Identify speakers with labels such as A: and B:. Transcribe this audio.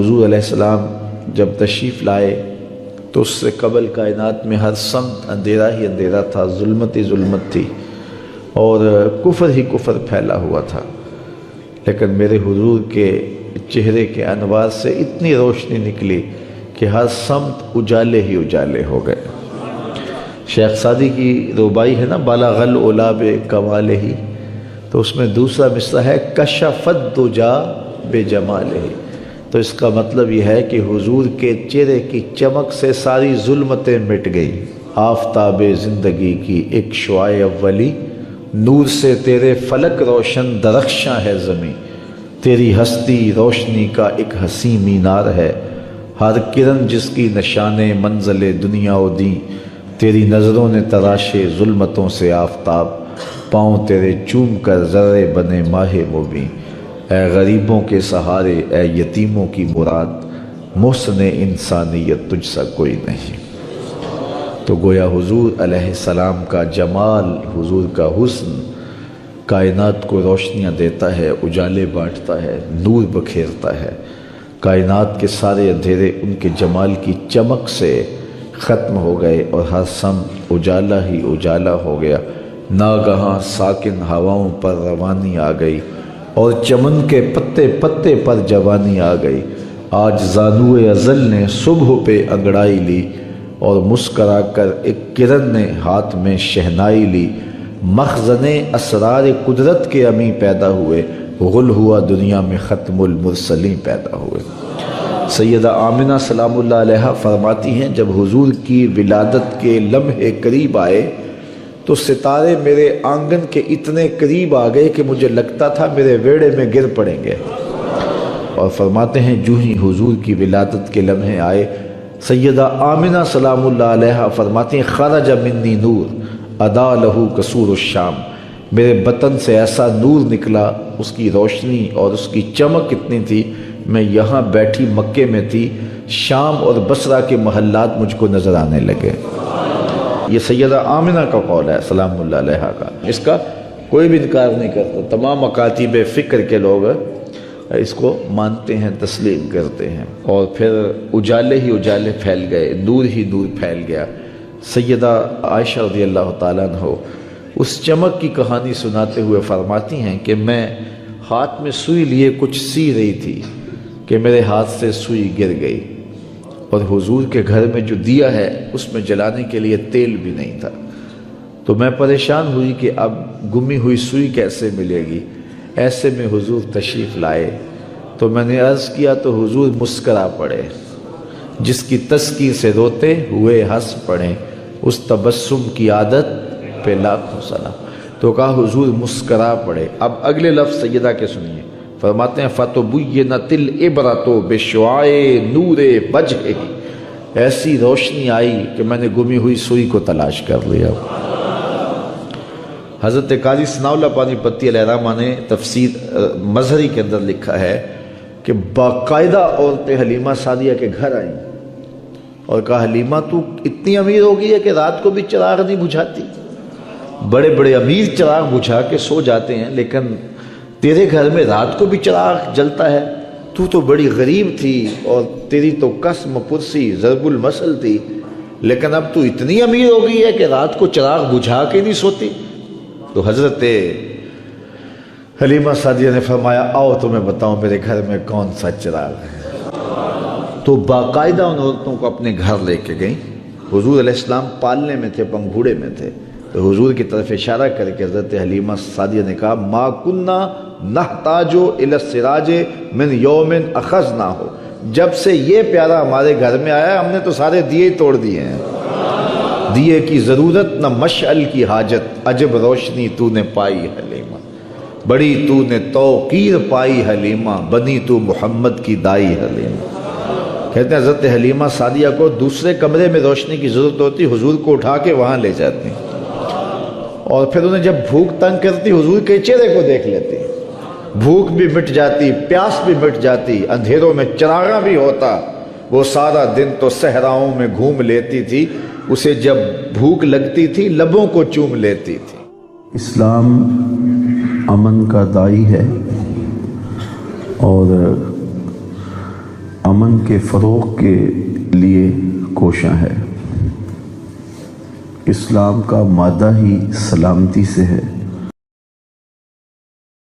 A: حضور علیہ السلام جب تشریف لائے تو اس سے قبل کائنات میں ہر سمت اندھیرا ہی اندھیرا تھا، ظلمت ہی ظلمت تھی اور کفر ہی کفر پھیلا ہوا تھا، لیکن میرے حضور کے چہرے کے انوار سے اتنی روشنی نکلی کہ ہر سمت اجالے ہی اجالے ہو گئے۔ شیخ سعدی کی ربائی ہے نا، بالغ العلا بکمالہ ہی، تو اس میں دوسرا مصرع ہے کشفت دجا بجمالہ، تو اس کا مطلب یہ ہے کہ حضور کے چہرے کی چمک سے ساری ظلمتیں مٹ گئی۔ آفتاب زندگی کی ایک شعاع اولی، نور سے تیرے فلک روشن درخشاں ہے زمیں، تیری ہستی روشنی کا ایک حسین مینار ہے، ہر کرن جس کی نشان منزل دنیا و دین، تیری نظروں نے تراشے ظلمتوں سے آفتاب، پاؤں تیرے چوم کر ذرے بنے ماہ مبین، اے غریبوں کے سہارے اے یتیموں کی مراد، محسن انسانیت تجھ سا کوئی نہیں۔ تو گویا حضور علیہ السلام کا جمال، حضور کا حسن کائنات کو روشنیاں دیتا ہے، اجالے بانٹتا ہے، نور بکھیرتا ہے۔ کائنات کے سارے اندھیرے ان کے جمال کی چمک سے ختم ہو گئے اور ہر سمت اجالا ہی اجالا ہو گیا۔ ناگہاں ساکن ہواؤں پر روانی آ گئی اور چمن کے پتے پتے پر جوانی آ گئی۔ آج زانوئے ازل نے صبح پہ انگڑائی لی اور مسکرا کر ایک کرن نے ہاتھ میں شہنائی لی، مخزن اسرار قدرت کے امی پیدا ہوئے، غل ہوا دنیا میں ختم المرسلین پیدا ہوئے۔ سیدہ آمنہ سلام اللہ علیہا فرماتی ہیں جب حضور کی ولادت کے لمحے قریب آئے تو ستارے میرے آنگن کے اتنے قریب آ گئے کہ مجھے لگتا تھا میرے ویڑے میں گر پڑیں گے۔ اور فرماتے ہیں جو ہی حضور کی ولادت کے لمحے آئے، سیدہ آمنہ سلام اللہ علیہا فرماتی ہیں خرج منی نور ادا لہو قصور الشام، میرے بطن سے ایسا نور نکلا، اس کی روشنی اور اس کی چمک اتنی تھی، میں یہاں بیٹھی مکے میں تھی، شام اور بصرہ کے محلات مجھ کو نظر آنے لگے۔ یہ سیدہ آمنہ کا قول ہے سلام اللہ علیہا کا، اس کا کوئی بھی انکار نہیں کرتا، تمام مکاتب فکر کے لوگ اس کو مانتے ہیں، تسلیم کرتے ہیں۔ اور پھر اجالے ہی اجالے پھیل گئے، نور ہی نور پھیل گیا۔ سیدہ عائشہ رضی اللہ تعالیٰ عنہ اس چمک کی کہانی سناتے ہوئے فرماتی ہیں کہ میں ہاتھ میں سوئی لیے کچھ سی رہی تھی کہ میرے ہاتھ سے سوئی گر گئی، اور حضور کے گھر میں جو دیا ہے اس میں جلانے کے لیے تیل بھی نہیں تھا، تو میں پریشان ہوئی کہ اب گمی ہوئی سوئی کیسے ملے گی۔ ایسے میں حضور تشریف لائے تو میں نے عرض کیا تو حضور مسکرا پڑے، جس کی تذکیر سے روتے ہوئے ہنس پڑے، اس تبسم کی عادت پہ لاکھوں سلام۔ تو کہا حضور مسکرا پڑے۔ اب اگلے لفظ سیدہ کے سنیے، فرماتے ہیں فَتُبُيِّنَتِ الْعِبْرَةُ بِشُعَاعِ نُورِ وَجْهِهِ، ایسی روشنی آئی کہ میں نے گمی ہوئی سوئی کو تلاش کر لیا۔ حضرت قاضی ثناء اللہ پانی پتی علیہ الرحمہ نے تفسیر مظہری کے اندر لکھا ہے کہ باقاعدہ عورتیں حلیمہ سعدیہ کے گھر آئیں اور کہا حلیمہ تو اتنی امیر ہو گئی ہے کہ رات کو بھی چراغ نہیں بجھاتی، بڑے بڑے امیر چراغ بجھا کے سو جاتے ہیں، لیکن تیرے گھر میں رات کو بھی چراغ جلتا ہے، تو بڑی غریب تھی اور تیری تو قسم پرسی ضرب المثل تھی، لیکن اب تو اتنی امیر ہو گئی ہے کہ رات کو چراغ بجھا کے نہیں سوتی۔ تو حضرت حلیمہ سعدیہ نے فرمایا آؤ تمہیں بتاؤں میرے گھر میں کون سا چراغ ہے۔ تو باقاعدہ ان عورتوں کو اپنے گھر لے کے گئیں۔ حضور علیہ السلام پالنے میں تھے، پنگھوڑے میں تھے، تو حضور کی طرف اشارہ کر کے حضرت حلیمہ سعدیہ نے کہا ما کننا نحتاج الی السراج من یوم اخذناہ، جب سے یہ پیارا ہمارے گھر میں آیا ہم نے تو سارے دیے توڑ دیے ہیں، دیے کی ضرورت نہ مشعل کی حاجت، عجب روشنی تو نے پائی حلیمہ، بڑی تو نے توقیر پائی حلیمہ، بنی تو محمد کی دائی حلیمہ۔ کہتے ہیں حضرت حلیمہ سعدیہ کو دوسرے کمرے میں روشنی کی ضرورت ہوتی، حضور کو اٹھا کے وہاں لے جاتی، اور پھر انہیں جب بھوک تنگ کرتی حضور کے چہرے کو دیکھ لیتی، بھوک بھی مٹ جاتی، پیاس بھی مٹ جاتی، اندھیروں میں چراغاں بھی ہوتا، وہ سارا دن تو صحراؤں میں گھوم لیتی تھی، اسے جب بھوک لگتی تھی لبوں کو چوم لیتی تھی۔ اسلام امن کا داعی ہے اور
B: امن کے فروغ کے لیے کوشاں ہے۔ اسلام کا مادہ ہی سلامتی سے ہے۔